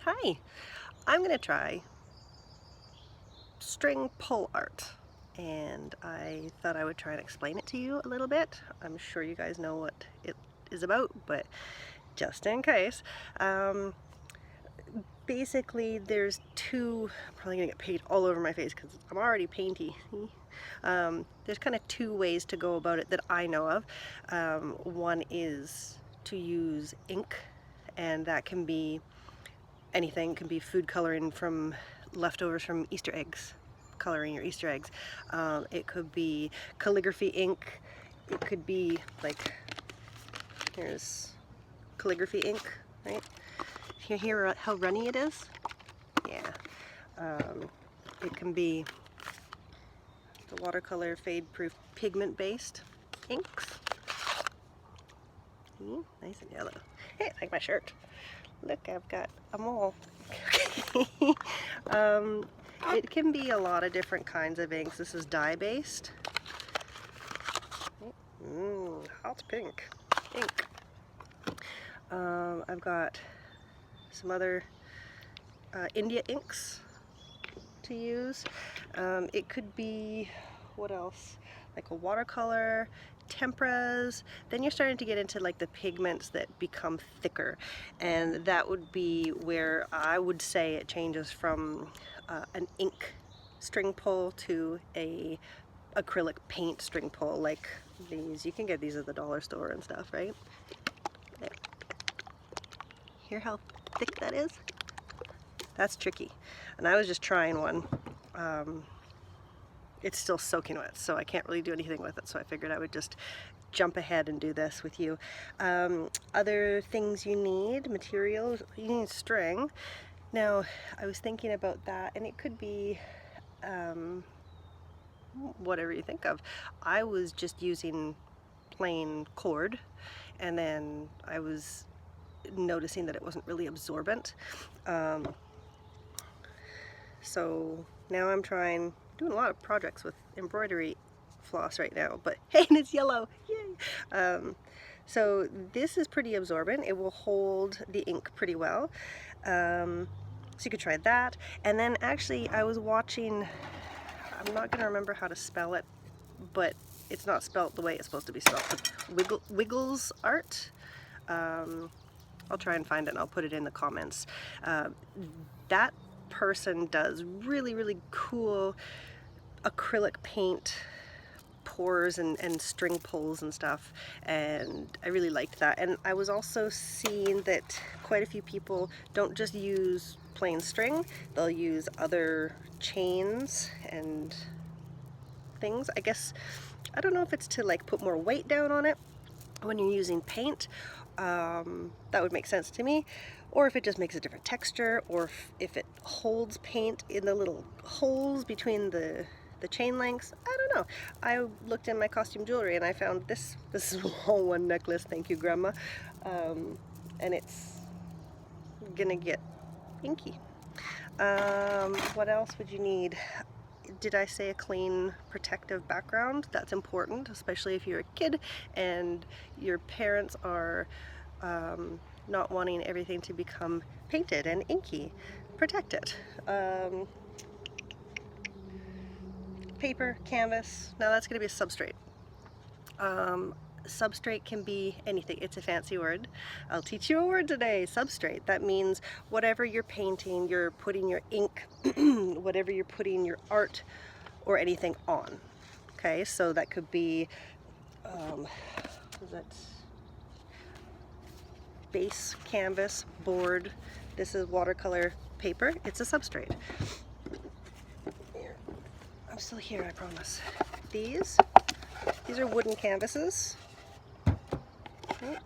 Hi, I'm going to try string pull art, and I thought I would try and explain it to you a little bit. I'm sure you guys know what it is about, but just in case. Basically there's I'm probably gonna get paint all over my face because I'm already painty. There's kind of two ways to go about it that I know of. One is to use ink, and that can be anything. It can be food coloring from leftovers from Easter eggs, coloring your Easter eggs. It could be calligraphy ink. It could be like, here's calligraphy ink, right? You hear how runny it is? Yeah. It can be the watercolor fade-proof pigment-based inks. Nice and yellow. Hey, like my shirt. Look, I've got a mole. It can be a lot of different kinds of inks. This is dye-based. Hot pink ink. I've got some other India inks to use. It could be, what else? Like a watercolor, temperas. Then you're starting to get into like the pigments that become thicker, and that would be where I would say it changes from an ink string pull to a acrylic paint string pull, like these. You can get these at the dollar store and stuff, right? There. Hear how thick that is? That's tricky. And I was just trying one. It's still soaking wet, so I can't really do anything with it, so I figured I would just jump ahead and do this with you. Other things you need, materials, you need string. Now, I was thinking about that, and it could be whatever you think of. I was just using plain cord, and then I was noticing that it wasn't really absorbent. So now I'm doing a lot of projects with embroidery floss right now, but hey, and it's yellow, yay! So this is pretty absorbent. It will hold the ink pretty well. So you could try that. And then actually I was watching, I'm not gonna remember how to spell it, but it's not spelled the way it's supposed to be spelled. Wiggles Art. I'll try and find it and I'll put it in the comments. That person does really cool acrylic paint pours and string pulls and stuff, and I really liked that. And I was also seeing that quite a few people don't just use plain string, they'll use other chains and things. I guess, I don't know if it's to like put more weight down on it when you're using paint. That would make sense to me, or if it just makes a different texture, or if it holds paint in the little holes between the chain lengths. I don't know. I looked in my costume jewelry and I found this. This is all one necklace, thank you Grandma, and it's gonna get inky. What else would you need? Did I say a clean protective background? That's important, especially if you're a kid and your parents are not wanting everything to become painted and inky. Protect it. Paper, canvas, now that's going to be a substrate. Substrate can be anything. It's a fancy word. I'll teach you a word today. Substrate. That means whatever you're painting, you're putting your ink, whatever you're putting your art or anything on. Okay, so that could be is that base canvas, board. This is watercolor paper. It's a substrate. Here. I'm still here, I promise. These are wooden canvases. Right.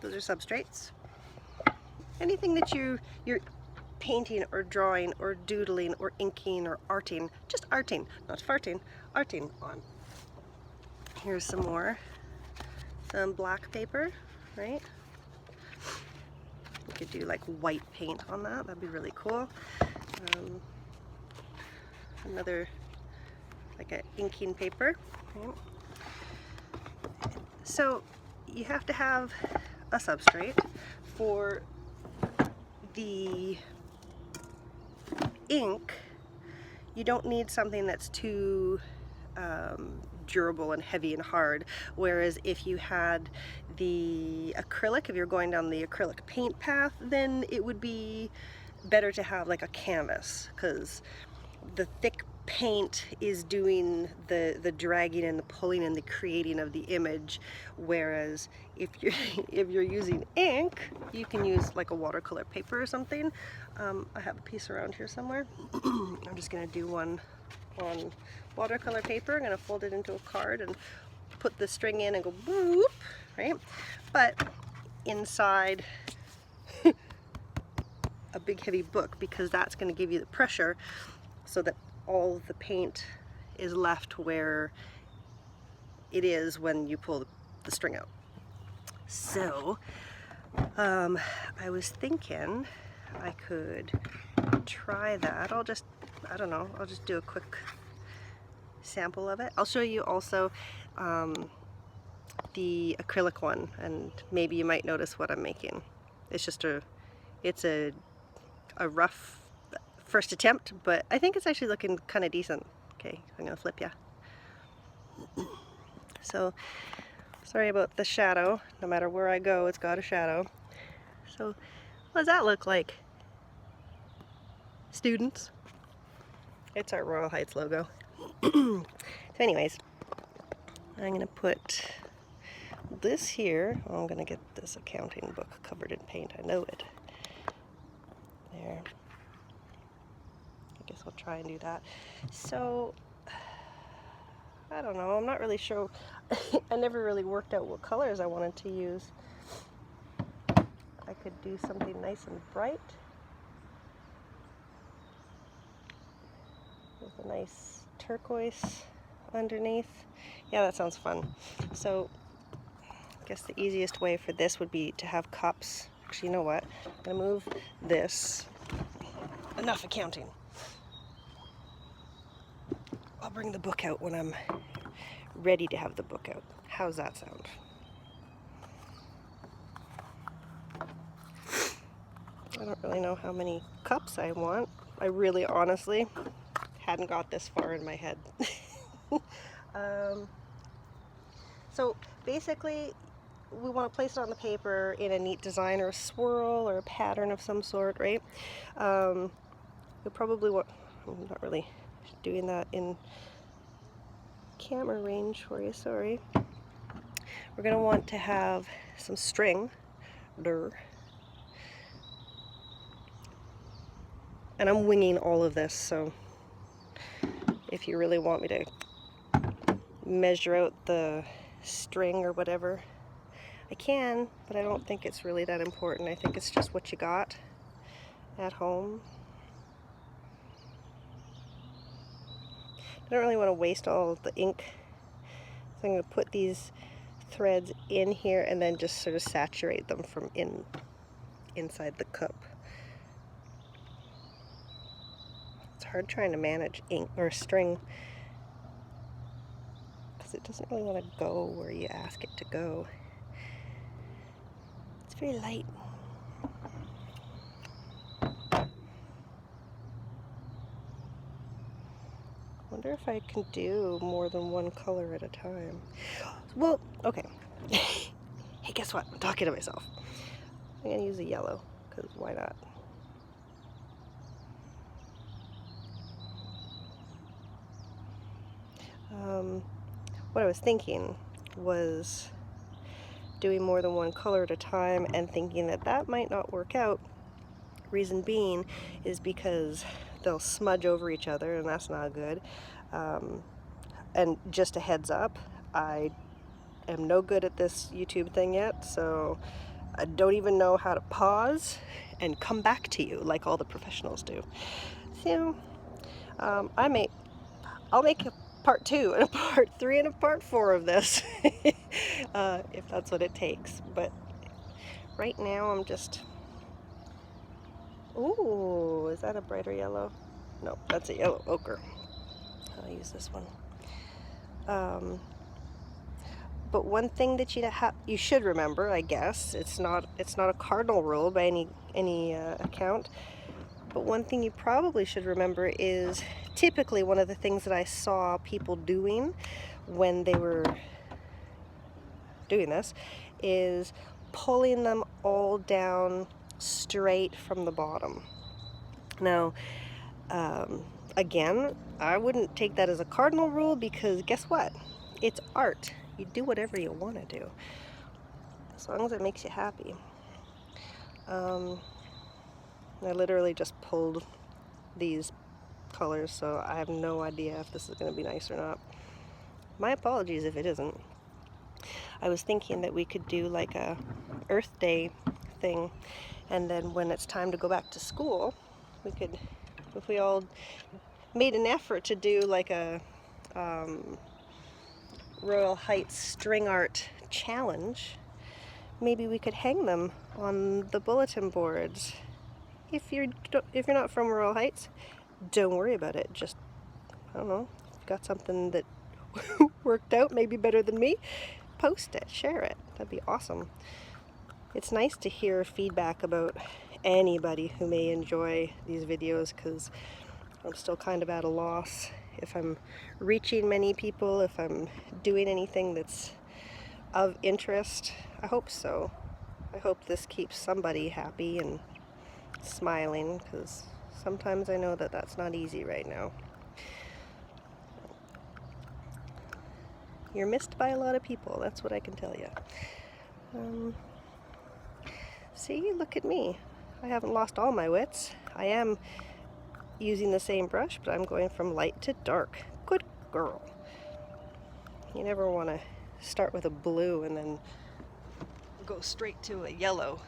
Those are substrates. Anything that you're painting or drawing or doodling or inking or arting, just arting, not farting, arting on. Here's some more. Some black paper, right? You could do like white paint on that. That'd be really cool. Another, like an inking paper. Right? So you have to have a substrate for the ink, you don't need something that's too durable and heavy and hard, whereas if you had the acrylic, if you're going down the acrylic paint path, then it would be better to have like a canvas, because the thick paint is doing the dragging and the pulling and the creating of the image, whereas if you're using ink, you can use like a watercolor paper or something. I have a piece around here somewhere. I'm just gonna do one on watercolor paper. I'm gonna fold it into a card and put the string in and go boop, right? But inside a big heavy book, because that's going to give you the pressure so that all of the paint is left where it is when you pull the string out. So I was thinking I could try that. I don't know, I'll just do a quick sample of it. I'll show you also the acrylic one, and maybe you might notice what I'm making. It's just it's a rough first attempt, but I think it's actually looking kind of decent. Okay, I'm gonna flip ya. So sorry about the shadow. No matter where I go, it's got a shadow. So what does that look like, students? It's our Royal Heights logo. So anyways, I'm gonna put this here. Oh, I'm gonna get this accounting book covered in paint, I know it. There. I guess I'll try and do that. So I don't know, I'm not really sure. I never really worked out what colors I wanted to use. I could do something nice and bright with a nice turquoise underneath. Yeah, that sounds fun. So I guess the easiest way for this would be to have cups. Actually, you know what? I'm gonna move this. Enough accounting. I'll bring the book out when I'm ready to have the book out. How's that sound? I don't really know how many cups I want. I really honestly hadn't got this far in my head. So basically we want to place it on the paper in a neat design or a swirl or a pattern of some sort, right? We probably want, I'm not really doing that in camera range for you, sorry. We're going to want to have some string, and I'm winging all of this, so if you really want me to measure out the string or whatever, I can, but I don't think it's really that important. I think it's just what you got at home. I don't really want to waste all of the ink, so I'm going to put these threads in here and then just sort of saturate them from inside the cup. It's hard trying to manage ink or string because it doesn't really want to go where you ask it to go. It's very light. I wonder if I can do more than one color at a time. Well, okay. Hey, guess what? I'm talking to myself. I'm gonna use a yellow, because why not? What I was thinking was doing more than one color at a time and thinking that that might not work out. Reason being is because they'll smudge over each other, and that's not good. And just a heads up, I am no good at this YouTube thing yet, so I don't even know how to pause and come back to you like all the professionals do. So I'll make a part 2 and a part 3 and a part 4 of this if that's what it takes. But right now I'm just, ooh, is that a brighter yellow? No, that's a yellow ochre. I'll use this one. But one thing that you should remember, I guess, it's not a cardinal rule by any account, but one thing you probably should remember is typically one of the things that I saw people doing when they were doing this is pulling them all down straight from the bottom. Now, again, I wouldn't take that as a cardinal rule because guess what? It's art. You do whatever you want to do, as long as it makes you happy. I literally just pulled these colors, so I have no idea if this is going to be nice or not. My apologies if it isn't. I was thinking that we could do like a Earth Day thing, and then when it's time to go back to school, we could, if we all made an effort to do like a Royal Heights string art challenge, maybe we could hang them on the bulletin boards. If you're not from Royal Heights, don't worry about it. Just, I don't know, if you've got something that worked out maybe better than me, post it, share it. That'd be awesome. It's nice to hear feedback about anybody who may enjoy these videos, because I'm still kind of at a loss if I'm reaching many people, if I'm doing anything that's of interest. I hope so. I hope this keeps somebody happy and smiling, because sometimes I know that that's not easy right now. You're missed by a lot of people, that's what I can tell you. See, look at me. I haven't lost all my wits. I am using the same brush, but I'm going from light to dark. Good girl. You never want to start with a blue and then go straight to a yellow.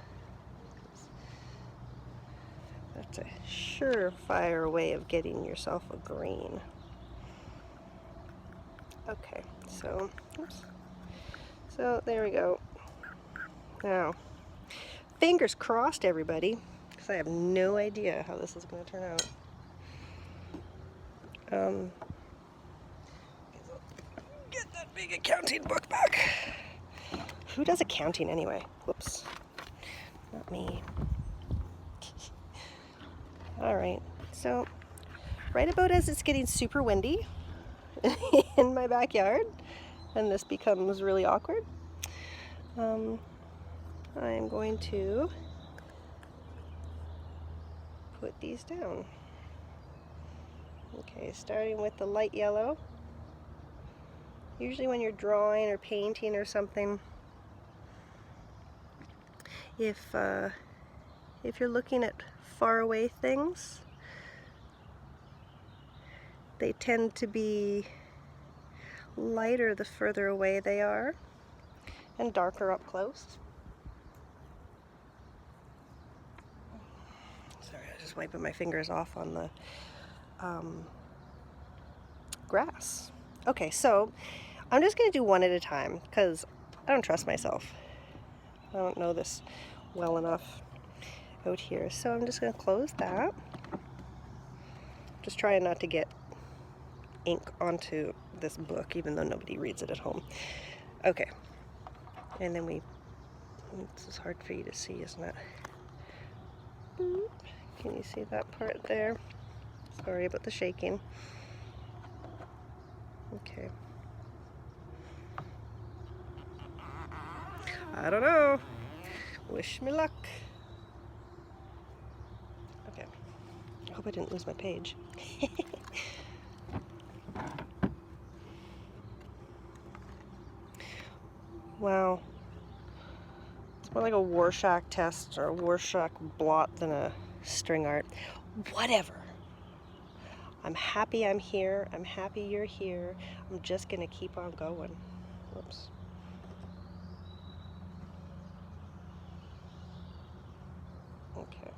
That's a surefire way of getting yourself a green. Okay, so, oops. So there we go. Now, fingers crossed, everybody, because I have no idea how this is going to turn out. Get that big accounting book back. Who does accounting anyway? Whoops. Not me. Alright, so right about as it's getting super windy in my backyard, and this becomes really awkward, I'm going to put these down. Okay, starting with the light yellow. Usually when you're drawing or painting or something, if you're looking at far away things, they tend to be lighter the further away they are, and darker up close. Sorry, I was just wiping my fingers off on the grass. Okay, so I'm just going to do one at a time because I don't trust myself. I don't know this well enough out here. So I'm just going to close that. Just trying not to get ink onto this book, even though nobody reads it at home. Okay. And then this is hard for you to see, isn't it? Boop. Can you see that part there? Sorry about the shaking. Okay. I don't know. Wish me luck. Okay. I hope I didn't lose my page. Wow. It's more like a Rorschach test or a Rorschach blot than a string art. Whatever. I'm happy I'm here. I'm happy you're here. I'm just gonna keep on going. Whoops. Okay.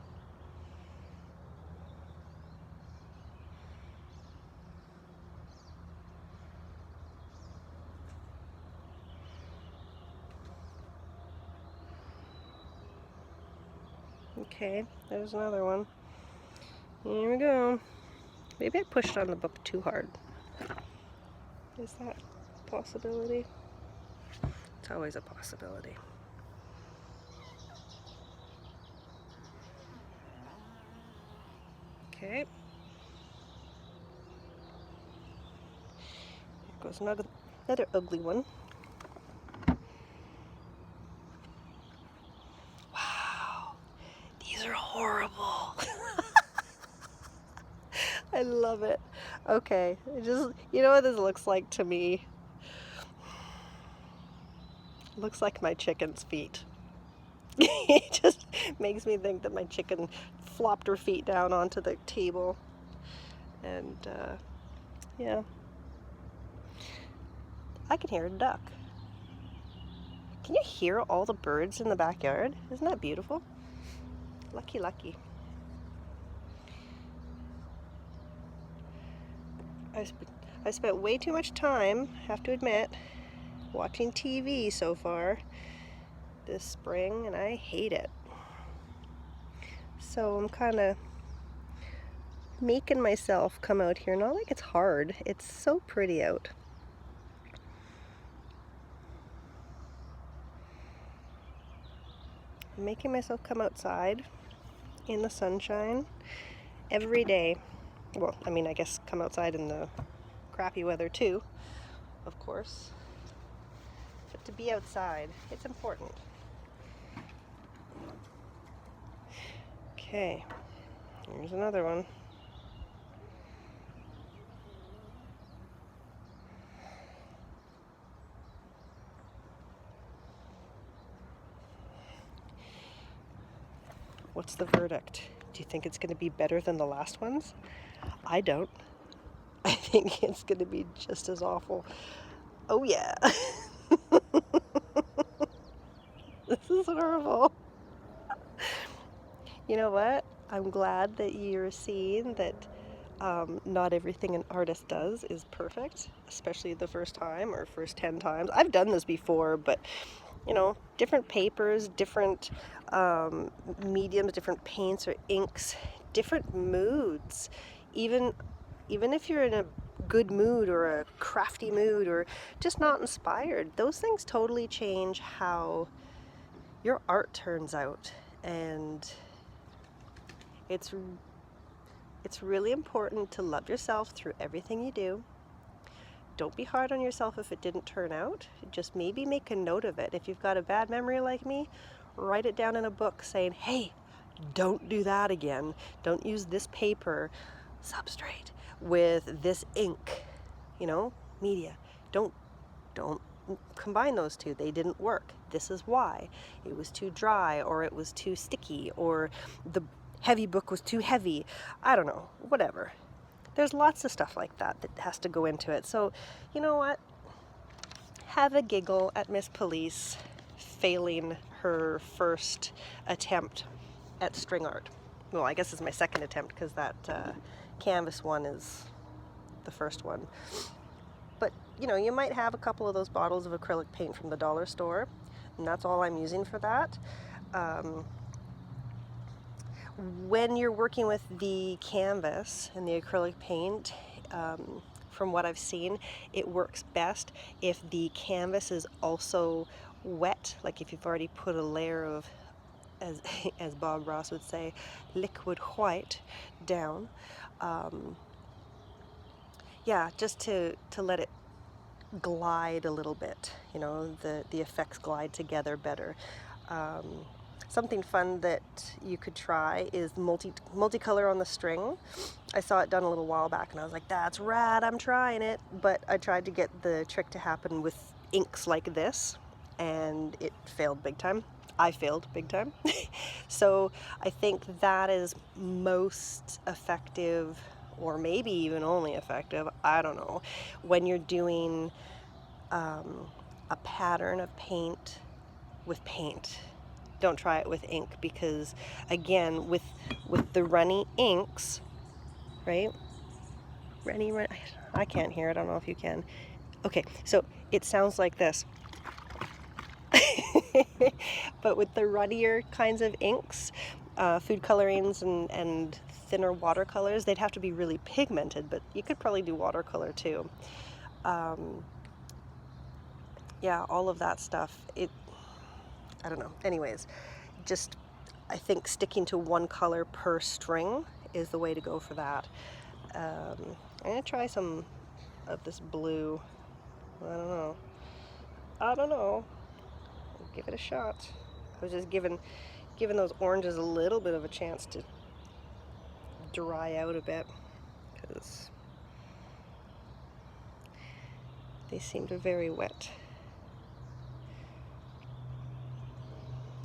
Okay, there's another one. Here we go. Maybe I pushed on the book too hard. Is that a possibility? always a possibility. Okay. Here goes another ugly one. Wow, these are horrible. I love it. Okay, you know what this looks like to me? It looks like my chicken's feet. It just makes me think that my chicken flopped her feet down onto the table. And, yeah. I can hear a duck. Can you hear all the birds in the backyard? Isn't that beautiful? Lucky, lucky. I spent way too much time, have to admit, watching TV so far this spring, and I hate it. So I'm kind of making myself come out here. Not like it's hard. It's so pretty out. I'm making myself come outside in the sunshine every day. Well, I mean, I guess come outside in the crappy weather too, of course. But to be outside, it's important. Okay, here's another one. What's the verdict? Do you think it's going to be better than the last ones? I don't. I think it's going to be just as awful. Oh yeah. This is horrible. You know what? I'm glad that you're seeing that not everything an artist does is perfect, especially the first time or first 10 times. I've done this before, but you know, different papers, different mediums, different paints or inks, different moods. Even if you're in a good mood or a crafty mood or just not inspired, those things totally change how your art turns out. And it's really important to love yourself through everything you do. Don't be hard on yourself if it didn't turn out. Just maybe make a note of it. If you've got a bad memory like me, write it down in a book saying, hey, don't do that again. Don't use this paper substrate with this ink, you know, media. Don't combine those two. They didn't work. This is why. It was too dry, or it was too sticky, or the heavy book was too heavy. I don't know, whatever. There's lots of stuff like that that has to go into it. So, you know what? Have a giggle at Miss Police failing her first attempt at string art. Well, I guess it's my second attempt because that canvas one is the first one. But, you know, you might have a couple of those bottles of acrylic paint from the dollar store, and that's all I'm using for that. When you're working with the canvas and the acrylic paint, from what I've seen, it works best if the canvas is also wet, like if you've already put a layer of, as Bob Ross would say, liquid white down. Yeah, just to let it glide a little bit, you know, the effects glide together better. Something fun that you could try is multicolor on the string. I saw it done a little while back and I was like, that's rad, I'm trying it. But I tried to get the trick to happen with inks like this and it failed big time. I failed big time. So I think that is most effective, or maybe even only effective, I don't know, when you're doing a pattern of paint with paint. Don't try it with ink because, again, with the runny inks, right? I can't hear it. I don't know if you can. Okay, so it sounds like this. But with the runnier kinds of inks, food colorings and thinner watercolors, they'd have to be really pigmented, but you could probably do watercolor too. yeah, all of that stuff, I don't know. Anyways, just, I think sticking to one color per string is the way to go for that. I'm gonna try some of this blue. I don't know. I'll give it a shot. I was just giving those oranges a little bit of a chance to dry out a bit, because they seemed very wet.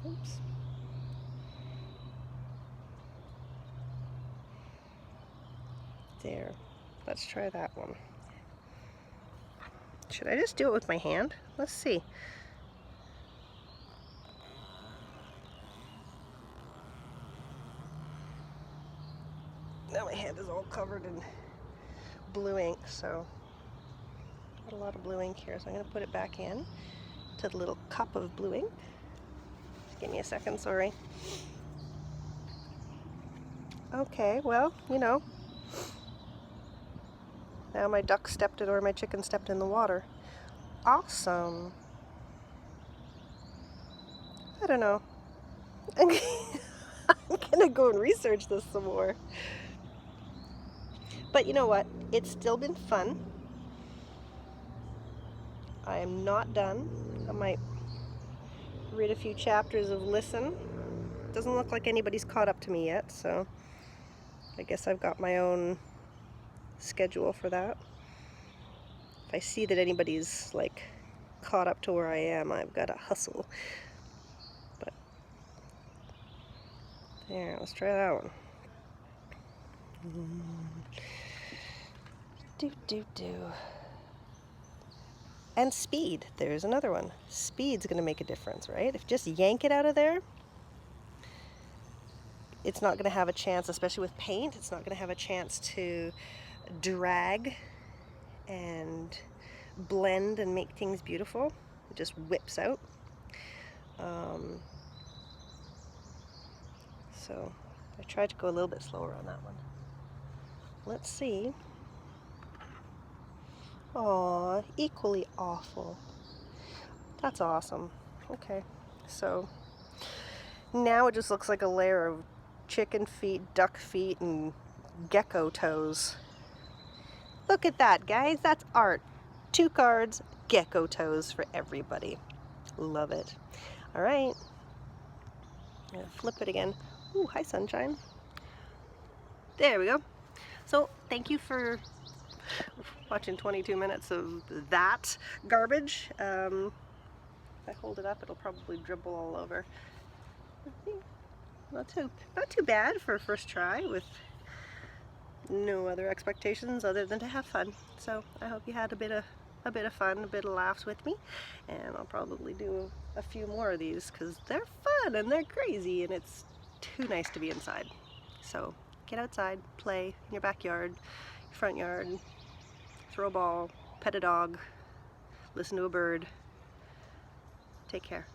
Oops. There. Let's try that one. Should I just do it with my hand? Let's see. Now my hand is all covered in blue ink, so got a lot of blue ink here, so I'm going to put it back in to the little cup of blue ink. Just give me a second, sorry. Okay, well, you know, now my duck stepped in, or my chicken stepped in the water. Awesome. I don't know. I'm gonna go and research this some more. But you know what? It's still been fun. I am not done. I might read a few chapters of Listen. Doesn't look like anybody's caught up to me yet, so I guess I've got my own schedule for that. If I see that anybody's like caught up to where I am, I've got to hustle. But there, let's try that one. Do. And speed, there's another one. Speed's gonna make a difference, right? If you just yank it out of there, it's not gonna have a chance, especially with paint, it's not gonna have a chance to drag and blend and make things beautiful. It just whips out. So I tried to go a little bit slower on that one. Let's see. Aw, equally awful. That's awesome. Okay, so now it just looks like a layer of chicken feet, duck feet, and gecko toes. Look at that, guys. That's art. 2 cards, gecko toes for everybody. Love it. All right. I'm gonna flip it again. Ooh, hi, sunshine. There we go. So thank you for watching 22 minutes of that garbage. If I hold it up, it'll probably dribble all over. Not too bad for a first try with no other expectations other than to have fun. So I hope you had a bit of fun, a bit of laughs with me, and I'll probably do a few more of these because they're fun and they're crazy and it's too nice to be inside. So get outside, play in your backyard, your front yard, throw a ball, pet a dog, listen to a bird. Take care.